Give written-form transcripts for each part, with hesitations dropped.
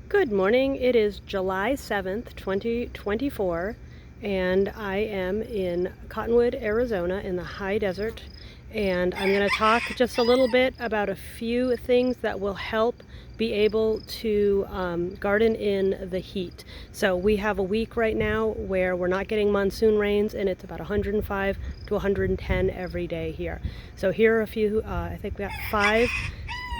Good morning. It is July 7th, 2024, and I am in Cottonwood, Arizona in the high desert. And I'm going to talk just a little bit about a few things that will help be able to garden in the heat. So we have a week right now where we're not getting monsoon rains, and it's about 105 to 110 every day here. So here are a few, I think we got 5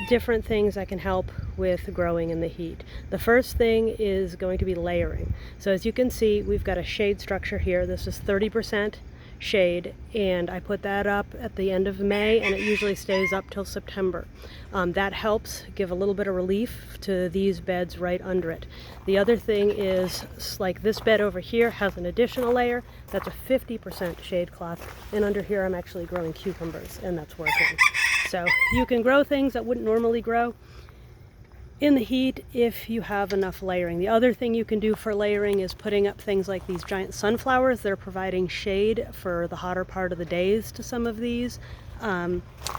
different things that can help with growing in the heat. The first thing is going to be layering. So as you can see, we've got a shade structure here. This is 30% shade, and I put that up at the end of May, and it usually stays up till September. That helps give a little bit of relief to these beds right under it. The other thing is, like this bed over here has an additional layer. That's a 50% shade cloth, and under here I'm actually growing cucumbers, and that's working. So you can grow things that wouldn't normally grow in the heat if you have enough layering. The other thing you can do for layering is putting up things like these giant sunflowers. They're providing shade for the hotter part of the days to some of these.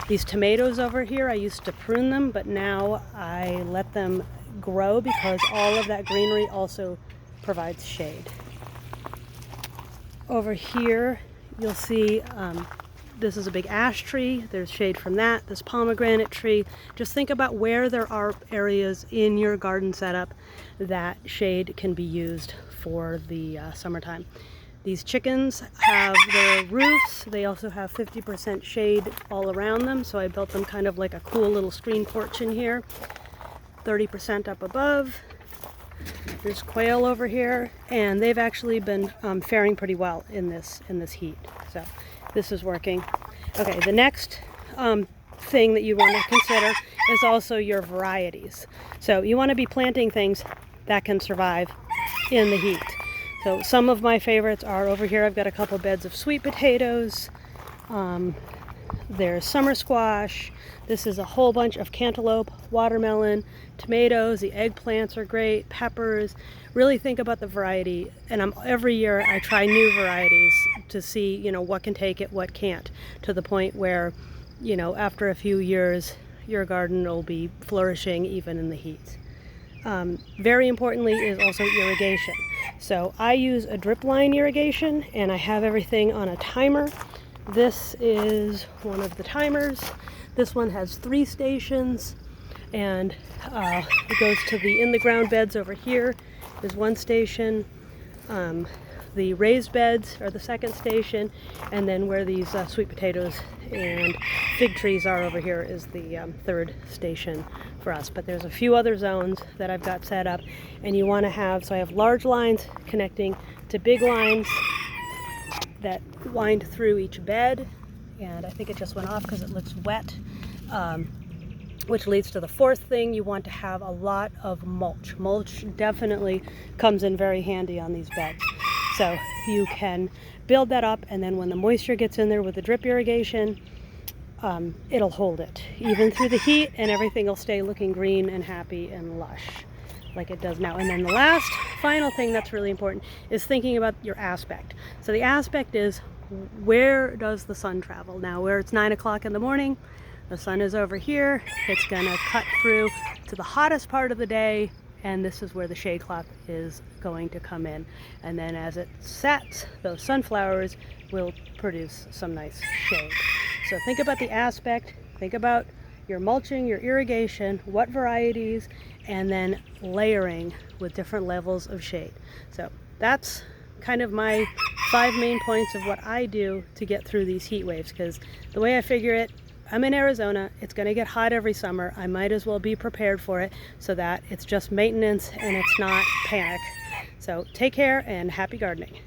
These tomatoes over here, I used to prune them, but now I let them grow because all of that greenery also provides shade. Over here, you'll see this is a big ash tree. There's shade from that. This pomegranate tree. Just think about where there are areas in your garden setup that shade can be used for the summertime. These chickens have their roofs. They also have 50% shade all around them, so I built them kind of like a cool little screen porch in here. 30% up above. There's quail over here, and they've actually been faring pretty well in this heat. So this is working. Okay, the next thing that you want to consider is also your varieties. So you want to be planting things that can survive in the heat. So some of my favorites are over here. I've got a couple beds of sweet potatoes. There's summer squash. This is a whole bunch of cantaloupe, watermelon, tomatoes. The eggplants are great, peppers. Really think about the variety, and every year I try new varieties to see, what can take it, what can't, to the point where, after a few years, your garden will be flourishing even in the heat. Very importantly is also irrigation. So I use a drip line irrigation, and I have everything on a timer. This is one of the timers. This one has 3 stations, and it goes to the in-the-ground beds over here is 1 station. The raised beds are the 2nd station, and then where these sweet potatoes and fig trees are over here is the 3rd station for us. But there's a few other zones that I've got set up, and you want to have, so I have large lines connecting to big lines that wind through each bed, and I think it just went off because it looks wet, which leads to the 4th thing. You want to have a lot of mulch. Mulch definitely comes in very handy on these beds. So you can build that up, and then when the moisture gets in there with the drip irrigation, it'll hold it even through the heat, and everything will stay looking green and happy and lush like it does now. And then the last final thing that's really important is thinking about your aspect. So the aspect is, where does the sun travel? Now, where it's 9 o'clock in the morning, the sun is over here. It's gonna cut through to the hottest part of the day, and this is where the shade cloth is going to come in. And then as it sets, those sunflowers will produce some nice shade. So think about the aspect, think about your mulching, your irrigation, what varieties, and then layering with different levels of shade. So that's kind of my 5 main points of what I do to get through these heat waves, because the way I figure it, I'm in Arizona. It's going to get hot every summer. I might as well be prepared for it so that it's just maintenance and it's not panic. So take care and happy gardening.